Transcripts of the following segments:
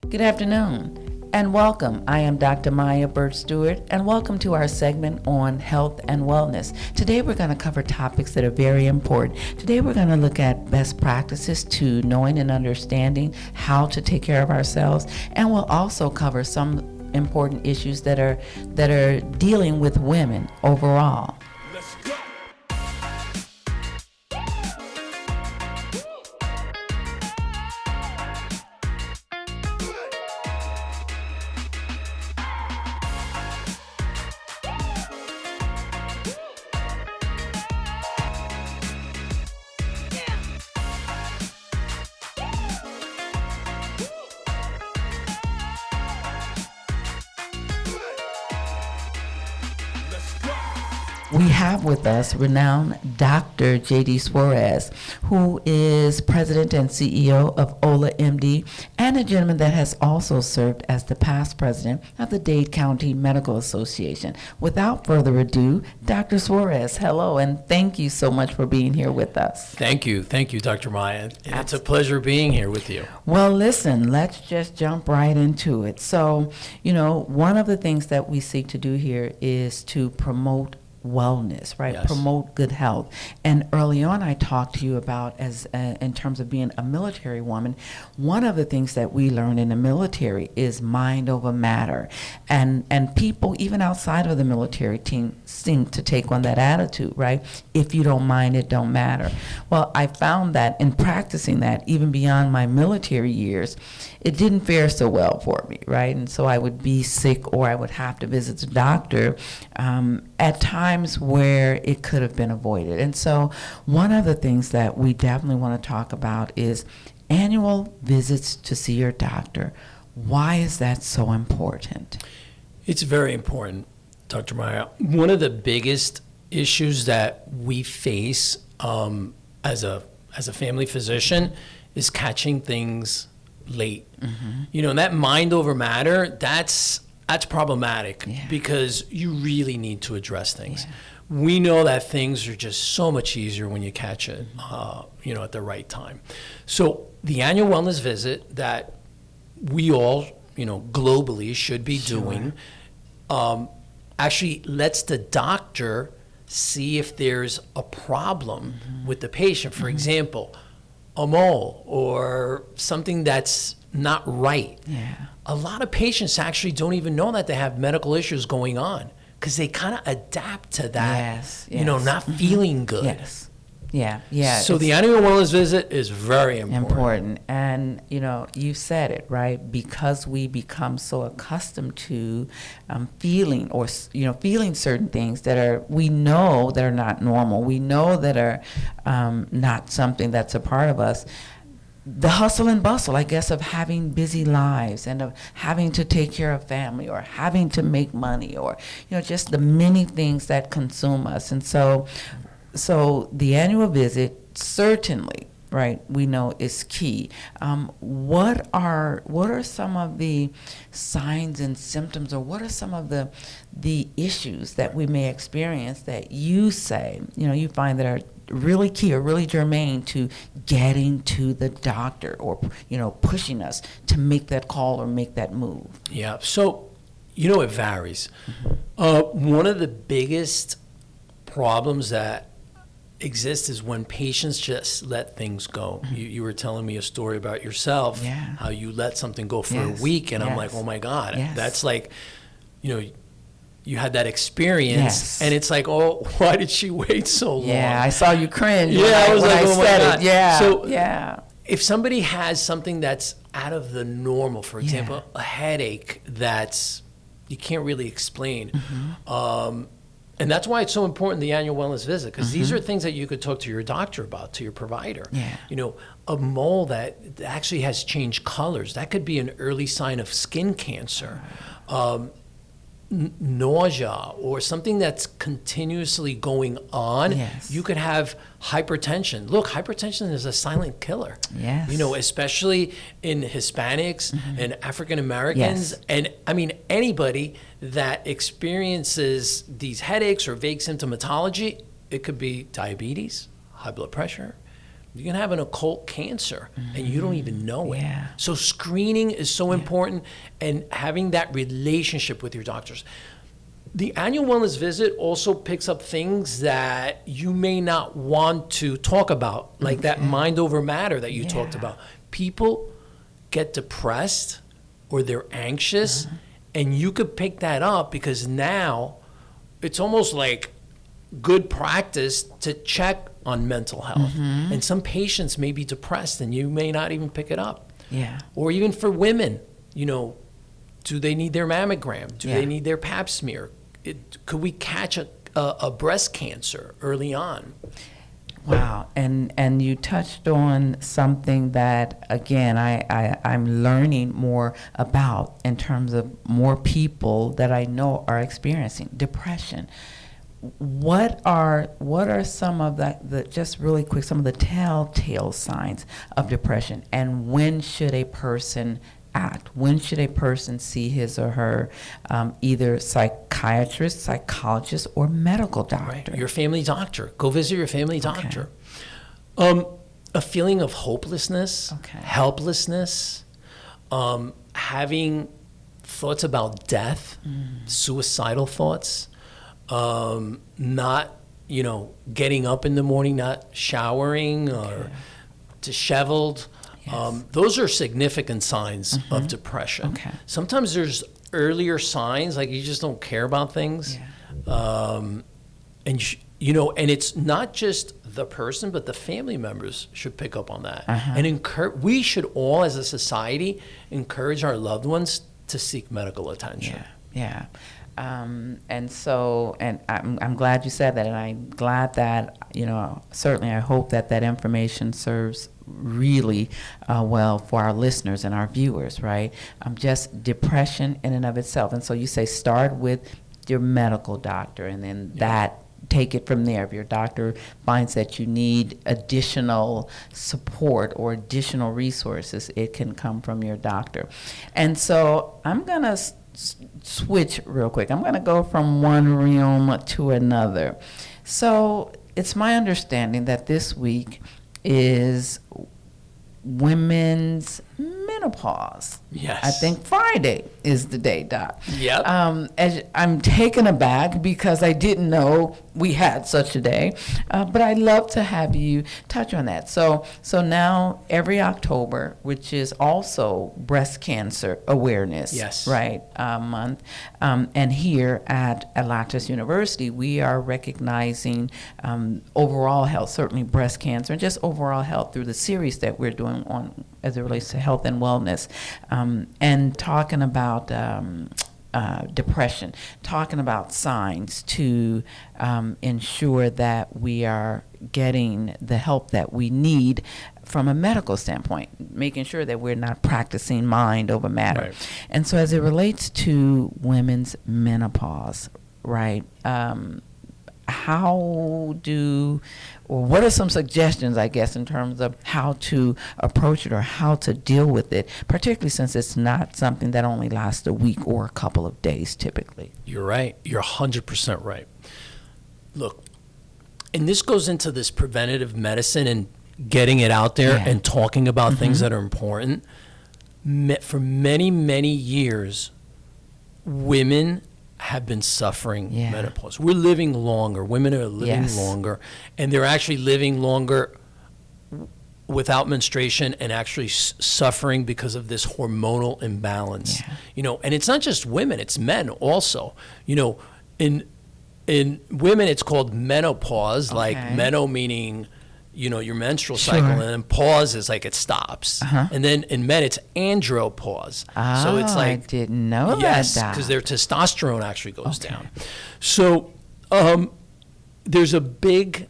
Good afternoon and welcome. I am Dr. Maya Bird-Stewart and welcome to our segment on health and wellness. Today we're going to cover topics that are very important. Today we're going to look at best practices to knowing and understanding how to take care of ourselves, and we'll also cover some important issues that are dealing with women overall. Let's go. We have with us renowned Dr. J.D. Suarez, who is president and CEO of OLA MD, and a gentleman that has also served as the past president of the Dade County Medical Association. Without further ado, Dr. Suarez, hello, and thank you so much for being here with us. Thank you, Dr. Maya. It's a pleasure being here with you. Well, listen, let's just jump right into it. So, one of the things that we seek to do here is to promote wellness, right? Yes. Promote good health. And early on, I talked to you about, as in terms of being a military woman, one of the things that we learned in the military is mind over matter. And people, even outside of the military team, seem to take on that attitude, right? If you don't mind, it don't matter. Well, I found that in practicing that, even beyond my military years, it didn't fare so well for me, right? And so I would be sick or I would have to visit the doctor at times where it could have been avoided. And so one of the things that we definitely want to talk about is annual visits to see your doctor. Why is that so important? It's very important, Dr. Maya. One of the biggest issues that we face as a family physician is catching things late. Mm-hmm. And that mind over matter, that's problematic because you really need to address things. Yeah. We know that things are just so much easier when you catch it, at the right time. So the annual wellness visit that we all, globally should be doing, actually lets the doctor see if there's a problem with the patient. For example, a mole or something that's not right. Yeah. A lot of patients actually don't even know that they have medical issues going on because they kind of adapt to that, not feeling good. Yes. Yeah. So the annual wellness visit is very important. And, you said it, right? Because we become so accustomed to feeling certain things we know that are not normal. We know that are not something that's a part of us. The hustle and bustle, I guess, of having busy lives and of having to take care of family or having to make money or, just the many things that consume us. And so the annual visit certainly, right, we know is key. What are some of the signs and symptoms, or what are some of the issues that we may experience that you say, you find that are really key or really germane to getting to the doctor or, pushing us to make that call or make that move? Yeah, so, it varies. One of the biggest problems that exists is when patients just let things go. You were telling me a story about yourself, how you let something go for a week, and I'm like, oh my God, that's like, you had that experience, and it's like, oh, why did she wait so long? Yeah, I saw you cringe I was like, oh my God. Yeah, so if somebody has something that's out of the normal, for example, a headache that's you can't really explain, and that's why it's so important, the annual wellness visit, because these are things that you could talk to your doctor about, to your provider. Yeah. A mole that actually has changed colors, that could be an early sign of skin cancer. Nausea or something that's continuously going on, you could have hypertension. Look, hypertension is a silent killer. Yes. Especially in Hispanics and African Americans, and I mean anybody that experiences these headaches or vague symptomatology. It could be diabetes, high blood pressure, You can have an occult cancer and you don't even know it. Yeah. So screening is so important, and having that relationship with your doctors. The annual wellness visit also picks up things that you may not want to talk about, like that mind over matter that you talked about. People get depressed or they're anxious, and you could pick that up because now it's almost like good practice to check on mental health. And some patients may be depressed and you may not even pick it up. Yeah. Or even for women, do they need their mammogram? Do they need their pap smear? Could we catch a breast cancer early on? Wow, and you touched on something that, again, I'm learning more about in terms of more people that I know are experiencing depression. What are some of the just really quick, some of the telltale signs of depression, and when should a person act? When should a person see his or her either psychiatrist, psychologist, or medical doctor? Right. Your family doctor. Go visit your family doctor. A feeling of hopelessness, helplessness, having thoughts about death, suicidal thoughts, not, getting up in the morning, not showering, or disheveled. Those are significant signs of depression. Sometimes there's earlier signs, like you just don't care about things. And it's not just the person, but the family members should pick up on that. And we should all, as a society, encourage our loved ones to seek medical attention. And I'm glad you said that, and I'm glad that, certainly I hope that information serves really well for our listeners and our viewers, right? Just depression in and of itself. And so you say start with your medical doctor, and then take it from there. If your doctor finds that you need additional support or additional resources, it can come from your doctor. And so I'm going to switch real quick. I'm going to go from one realm to another. So it's my understanding that this week is women's menopause. Yes. I think Friday is the day, Doc. Yep. As I'm taken aback because I didn't know we had such a day, but I'd love to have you touch on that. So now every October, which is also breast cancer awareness, month, and here at Atlantis University, we are recognizing overall health, certainly breast cancer, and just overall health through the series that we're doing on as it relates to health and wellness, and talking about depression, talking about signs to ensure that we are getting the help that we need from a medical standpoint, making sure that we're not practicing mind over matter. Right. And so as it relates to women's menopause, right, what are some suggestions, I guess, in terms of how to approach it or how to deal with it, particularly since it's not something that only lasts a week or a couple of days typically? You're right. You're 100% right. Look, and this goes into this preventative medicine and getting it out there and talking about things that are important. For many, many years, women have been suffering menopause. We're living longer. Women are living longer, and they're actually living longer without menstruation and actually suffering because of this hormonal imbalance. And it's not just women, it's men also. In women it's called menopause, like meno meaning your menstrual cycle, and then pause is like it stops. And then in men it's andropause. So it's like, I didn't know that. Yes, because their testosterone actually goes down. So there's a big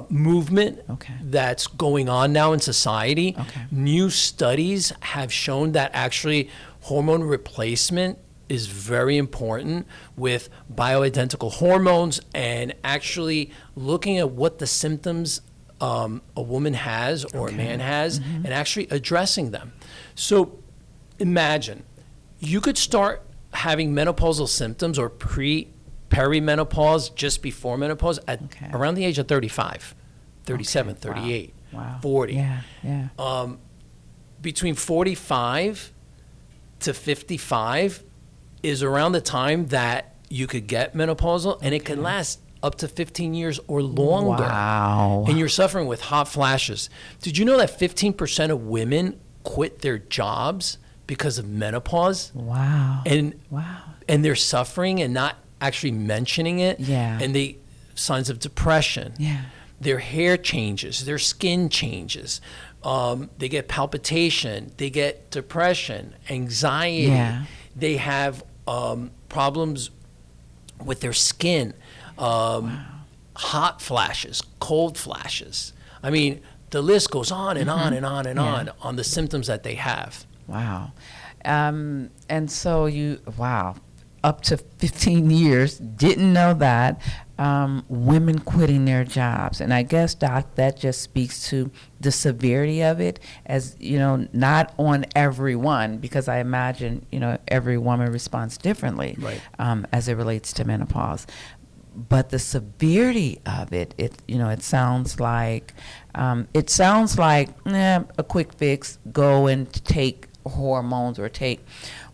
movement that's going on now in society. New studies have shown that actually hormone replacement is very important with bioidentical hormones, and actually looking at what the symptoms a woman has or a man has, and actually addressing them. So imagine you could start having menopausal symptoms or perimenopause, just before menopause, at around the age of 35, 37, 38. Wow. 40. Yeah. Between 45 to 55 is around the time that you could get menopausal, and it can last up to 15 years or longer. Wow. And you're suffering with hot flashes. Did you know that 15% of women quit their jobs because of menopause? Wow. And they're suffering and not actually mentioning it. Yeah. And signs of depression. Yeah. Their hair changes, their skin changes. They get palpitation, they get depression, anxiety. Yeah. They have problems with their skin, hot flashes, cold flashes. I mean, the list goes on and on and on and on the symptoms that they have. Wow. And so up to 15 years, didn't know that, women quitting their jobs. And I guess, Doc, that just speaks to the severity of it, as, not on everyone, because I imagine, every woman responds differently, Right. As it relates to menopause. But the severity of it, it sounds like, a quick fix, go and take hormones or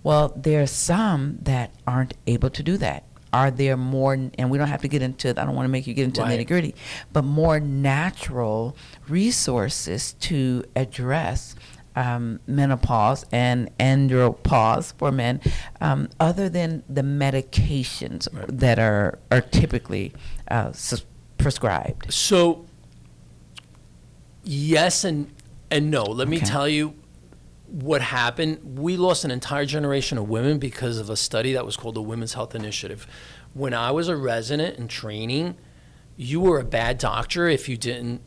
well, there are some that aren't able to do that. Are there more, and we don't have to get into, I don't want to make you get into Right. nitty gritty, but more natural resources to address menopause and andropause for men, other than the medications that are typically prescribed? So, yes and no. Let me tell you what happened. We lost an entire generation of women because of a study that was called the Women's Health Initiative. When I was a resident in training, you were a bad doctor if you didn't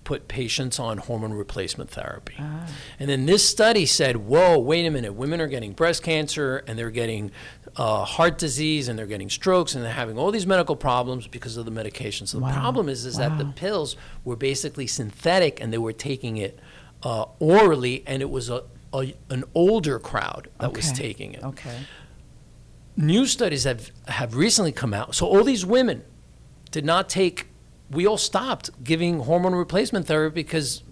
put patients on hormone replacement therapy. And then this study said, whoa, wait a minute, women are getting breast cancer and they're getting heart disease and they're getting strokes and they're having all these medical problems because of the medication. So the problem is that the pills were basically synthetic and they were taking it orally, and it was an older crowd that was taking it. New studies have recently come out. So all these women did not take, we all stopped giving hormone replacement therapy because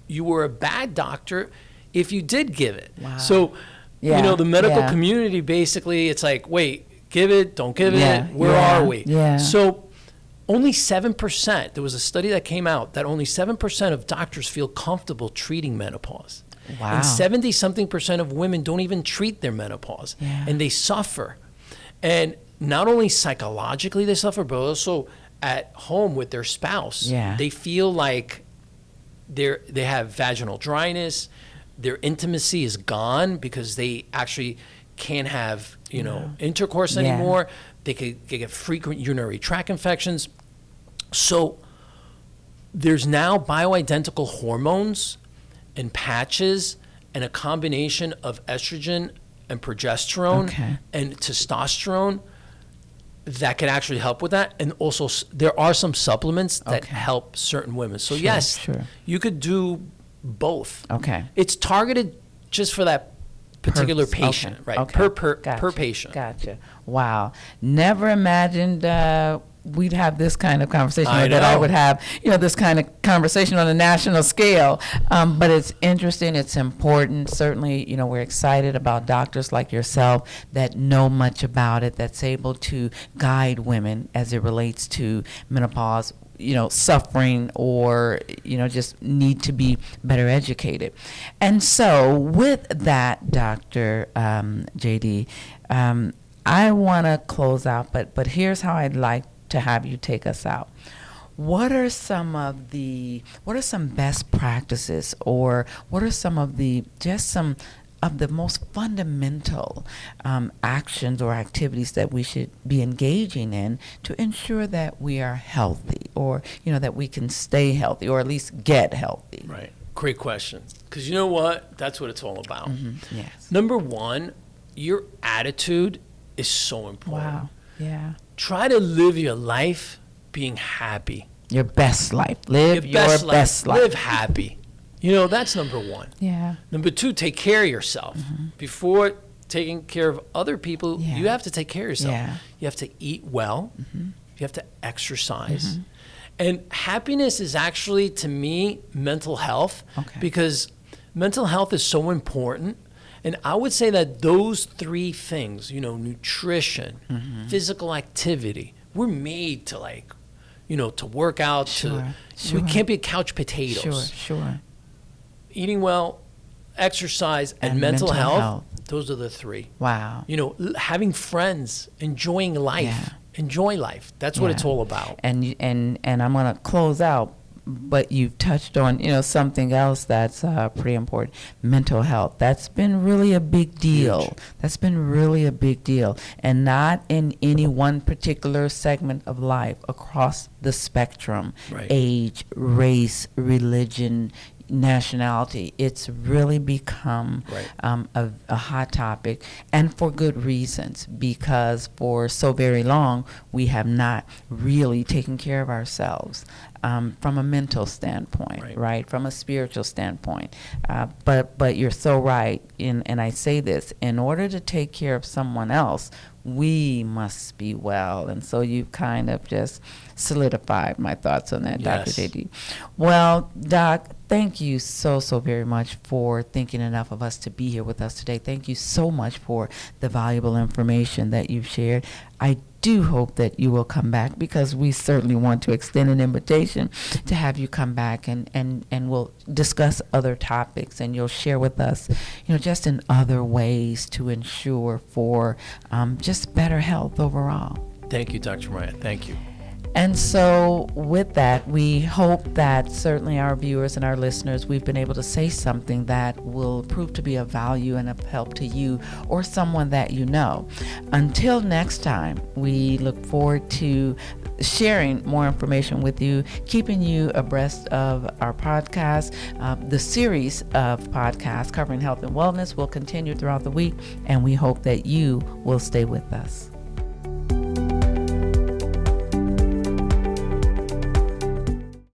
you were a bad doctor if you did give it. So, the medical community, basically, it's like, wait, give it, don't give it, where are we? So only 7%, there was a study that came out that only 7% of doctors feel comfortable treating menopause. And 70-something% of women don't even treat their menopause, and they suffer. And not only psychologically they suffer, but also at home with their spouse. They feel like they have vaginal dryness, their intimacy is gone because they actually can't have intercourse anymore. They get frequent urinary tract infections. So there's now bioidentical hormones and patches and a combination of estrogen and progesterone and testosterone that can actually help with that. And also there are some supplements that help certain women. So you could do both. It's targeted just for that particular patient, right? Per patient. Gotcha. Wow. Never imagined we'd have this kind of conversation, or that I would have, this kind of conversation on a national scale. But it's interesting. It's important. Certainly, we're excited about doctors like yourself that know much about it, that's able to guide women as it relates to menopause, suffering, or, just need to be better educated. And so with that, Dr. JD, I want to close out, but here's how I'd like to have you take us out. What are some best practices, or what are some of the most fundamental actions or activities that we should be engaging in to ensure that we are healthy, or that we can stay healthy, or at least get healthy? Right. Great question. Because you know what? That's what it's all about. Yes. Number one, your attitude is so important. Wow. Yeah. Try to live your life being happy. Your best life. Live your best life. Live happy. That's number one. Yeah. Number two, take care of yourself. Before taking care of other people, you have to take care of yourself. You have to eat well. You have to exercise. And happiness is actually, to me, mental health, because mental health is so important. And I would say that those three things, nutrition, physical activity, we're made to to work out. We can't be couch potatoes. Sure. Eating well, exercise, and mental health. Those are the three. Wow. Having friends, enjoying life. Yeah. Enjoy life. That's what it's all about. And I'm going to close out, but you've touched on, something else that's pretty important. Mental health. That's been really a big deal. Huge. That's been really a big deal. And not in any one particular segment of life, across the spectrum. Right. Age, race, religion, nationality. It's really become a hot topic, and for good reasons, because for so very long we have not really taken care of ourselves from a mental standpoint, right? From a spiritual standpoint. But you're so right, and I say this, in order to take care of someone else, we must be well. And so you've kind of just solidified my thoughts on that, Yes. Dr. JD. Well, Doc, thank you so very much for thinking enough of us to be here with us today. Thank you so much for the valuable information that you've shared. I do hope that you will come back, because we certainly want to extend an invitation to have you come back, and we'll discuss other topics, and you'll share with us, just in other ways to ensure for just better health overall. Thank you, Dr. Mariah. Thank you. And so with that, we hope that certainly our viewers and our listeners, we've been able to say something that will prove to be of value and of help to you or someone that you know. Until next time, we look forward to sharing more information with you, keeping you abreast of our podcast. The series of podcasts covering health and wellness will continue throughout the week, and we hope that you will stay with us.